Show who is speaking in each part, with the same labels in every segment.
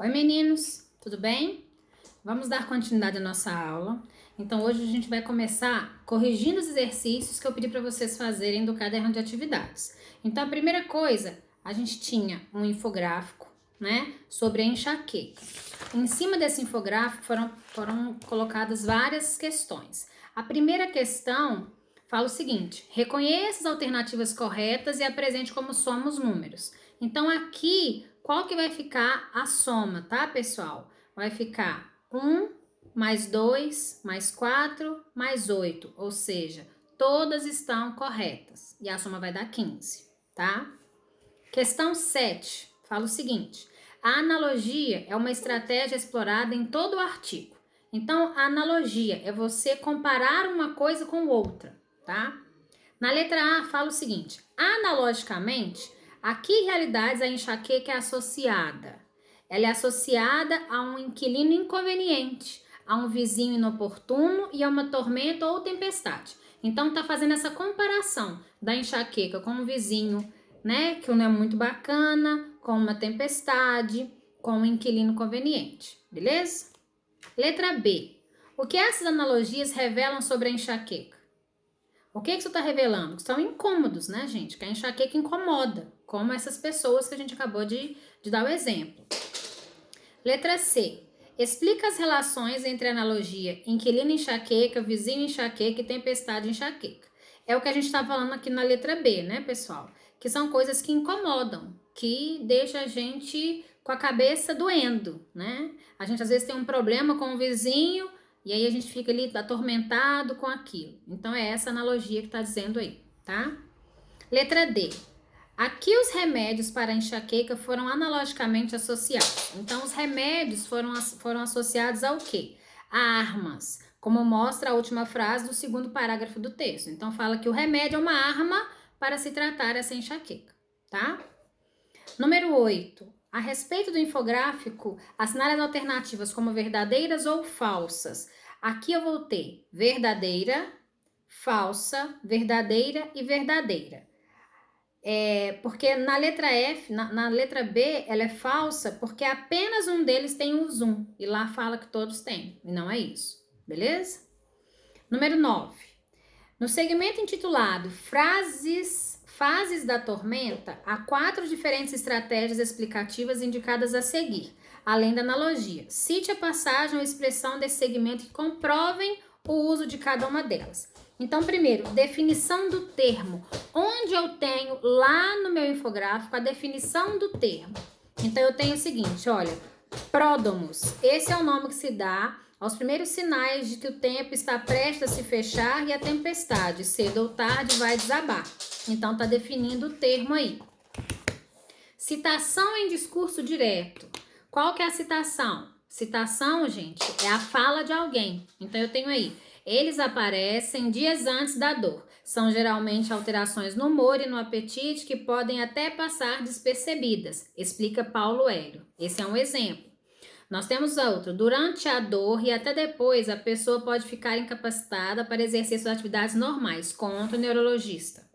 Speaker 1: Oi meninos, tudo bem? Vamos dar continuidade à nossa aula. Então hoje a gente vai começar corrigindo os exercícios que eu pedi para vocês fazerem do caderno de atividades. Então a primeira coisa, a gente tinha um infográfico, né, sobre a enxaqueca. Em cima desse infográfico foram colocadas várias questões. A primeira questão fala o seguinte: reconheça as alternativas corretas e apresente como soma os números. Então aqui, qual que vai ficar a soma, tá, pessoal? Vai ficar 1 mais 2 mais 4 mais 8, ou seja, todas estão corretas. E a soma vai dar 15, tá? Questão 7 fala o seguinte: a analogia é uma estratégia explorada em todo o artigo. Então, a analogia é você comparar uma coisa com outra, tá? Na letra A fala o seguinte: analogicamente, a que realidades a enxaqueca é associada? Ela é associada a um inquilino inconveniente, a um vizinho inoportuno e a uma tormenta ou tempestade. Então, tá fazendo essa comparação da enxaqueca com um vizinho, né, que não é muito bacana, com uma tempestade, com um inquilino conveniente, beleza? Letra B. O que essas analogias revelam sobre a enxaqueca? O que isso está revelando? Que são incômodos, né, gente? Que a enxaqueca incomoda, como essas pessoas que a gente acabou de dar o exemplo. Letra C. Explica as relações entre a analogia inquilino enxaqueca, vizinho enxaqueca e tempestade enxaqueca. É o que a gente está falando aqui na letra B, né, pessoal? Que são coisas que incomodam, que deixam a gente com a cabeça doendo, né? A gente às vezes tem um problema com o vizinho e aí a gente fica ali atormentado com aquilo. Então é essa analogia que está dizendo aí, tá? Letra D. Aqui os remédios para a enxaqueca foram analogicamente associados. Então os remédios foram associados ao quê? A armas, como mostra a última frase do segundo parágrafo do texto. Então fala que o remédio é uma arma para se tratar essa enxaqueca, tá? Número 8. A respeito do infográfico, assinale as alternativas como verdadeiras ou falsas. Aqui eu vou ter verdadeira, falsa, verdadeira e verdadeira. Porque na letra F, na letra B, ela é falsa porque apenas um deles tem o zoom. E lá fala que todos têm. E não é isso. Beleza? Número 9. No segmento intitulado Fases da Tormenta, há 4 diferentes estratégias explicativas indicadas a seguir, além da analogia. Cite a passagem ou expressão desse segmento que comprovem o uso de cada uma delas. Então, primeiro, definição do termo. Onde eu tenho lá no meu infográfico a definição do termo? Então, eu tenho o seguinte, olha, pródomos. Esse é o nome que se dá aos primeiros sinais de que o tempo está prestes a se fechar e a tempestade, cedo ou tarde, vai desabar. Então, tá definindo o termo aí. Citação em discurso direto. Qual que é a citação? Citação, gente, é a fala de alguém. Então, eu tenho aí: eles aparecem dias antes da dor. São geralmente alterações no humor e no apetite que podem até passar despercebidas, explica Paulo Hélio. Esse é um exemplo. Nós temos outro: durante a dor e até depois, a pessoa pode ficar incapacitada para exercer suas atividades normais, conta o neurologista.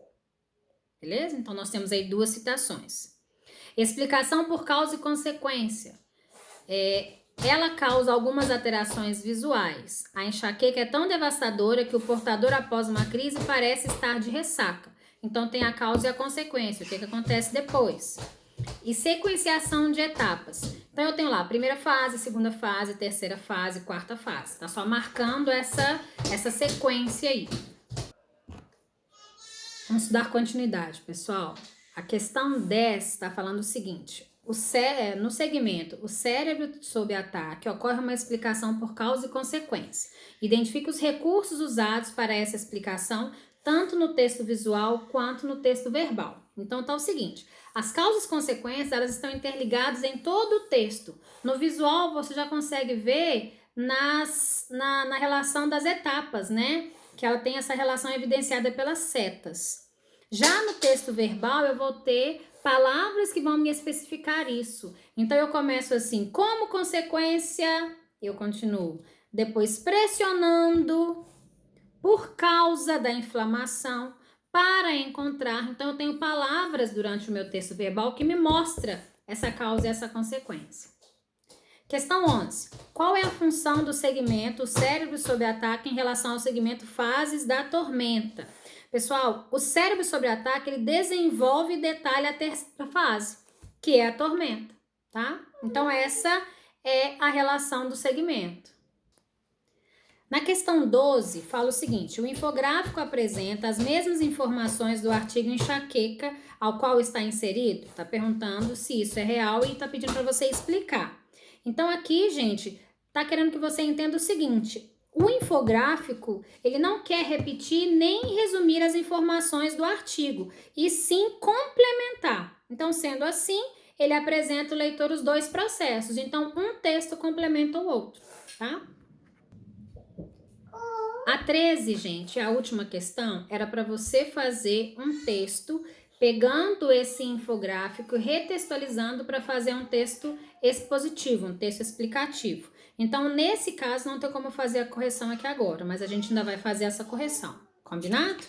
Speaker 1: Beleza? Então, nós temos aí 2 citações. Explicação por causa e consequência. Ela causa algumas alterações visuais. A enxaqueca é tão devastadora que o portador, após uma crise, parece estar de ressaca. Então, tem a causa e a consequência, o que acontece depois. E sequenciação de etapas. Então, eu tenho lá a primeira fase, segunda fase, terceira fase, quarta fase. Tá só marcando essa sequência aí. Vamos dar continuidade, pessoal. A questão 10 está falando o seguinte: no segmento, o cérebro sob ataque, ocorre uma explicação por causa e consequência. Identifique os recursos usados para essa explicação, tanto no texto visual quanto no texto verbal. Então, tá o seguinte: as causas e consequências, elas estão interligadas em todo o texto. No visual, você já consegue ver na relação das etapas, né? Que ela tem essa relação evidenciada pelas setas. Já no texto verbal, eu vou ter palavras que vão me especificar isso. Então, eu começo assim: como consequência, eu continuo. Depois, pressionando, por causa da inflamação, para encontrar. Então, eu tenho palavras durante o meu texto verbal que me mostra essa causa e essa consequência. Questão 11. Qual é a função do segmento cérebro sob ataque em relação ao segmento fases da tormenta? Pessoal, o cérebro sob ataque, ele desenvolve e detalha a terceira fase, que é a tormenta, tá? Então, essa é a relação do segmento. Na questão 12, fala o seguinte: o infográfico apresenta as mesmas informações do artigo enxaqueca ao qual está inserido? Está perguntando se isso é real e está pedindo para você explicar. Então aqui, gente, está querendo que você entenda o seguinte: o infográfico, ele não quer repetir nem resumir as informações do artigo, e sim complementar. Então, sendo assim, ele apresenta ao leitor os dois processos. Então, um texto complementa o outro, tá? A 13, gente, a última questão, era para você fazer um texto pegando esse infográfico, retextualizando para fazer um texto expositivo, um texto explicativo. Então, nesse caso, não tem como fazer a correção aqui agora, mas a gente ainda vai fazer essa correção, combinado?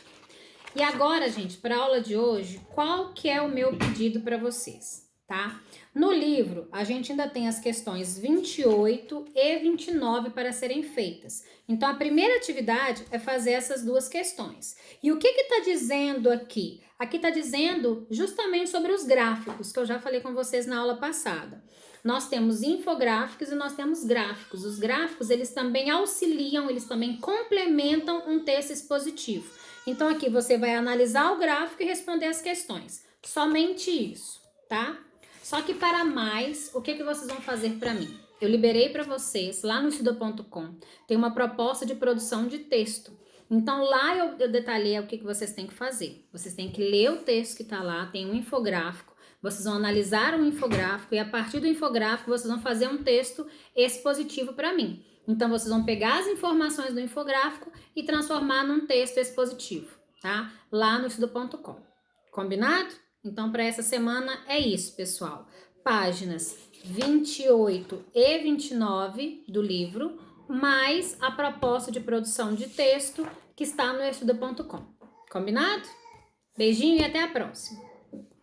Speaker 1: E agora, gente, para a aula de hoje, qual que é o meu pedido para vocês, tá? No livro, a gente ainda tem as questões 28 e 29 para serem feitas. Então, a primeira atividade é fazer essas duas questões. E o que está dizendo aqui? Aqui está dizendo justamente sobre os gráficos, que eu já falei com vocês na aula passada. Nós temos infográficos e nós temos gráficos. Os gráficos, eles também auxiliam, eles também complementam um texto expositivo. Então, aqui você vai analisar o gráfico e responder as questões. Somente isso, tá? Só que para mais, o que vocês vão fazer para mim? Eu liberei para vocês, lá no estudo.com, tem uma proposta de produção de texto. Então, lá eu detalhei o que vocês têm que fazer. Vocês têm que ler o texto que está lá, tem um infográfico. Vocês vão analisar um infográfico e a partir do infográfico vocês vão fazer um texto expositivo para mim. Então, vocês vão pegar as informações do infográfico e transformar num texto expositivo, tá? Lá no estudo.com. Combinado? Então, para essa semana é isso, pessoal. Páginas 28 e 29 do livro, mais a proposta de produção de texto que está no estudo.com. Combinado? Beijinho e até a próxima!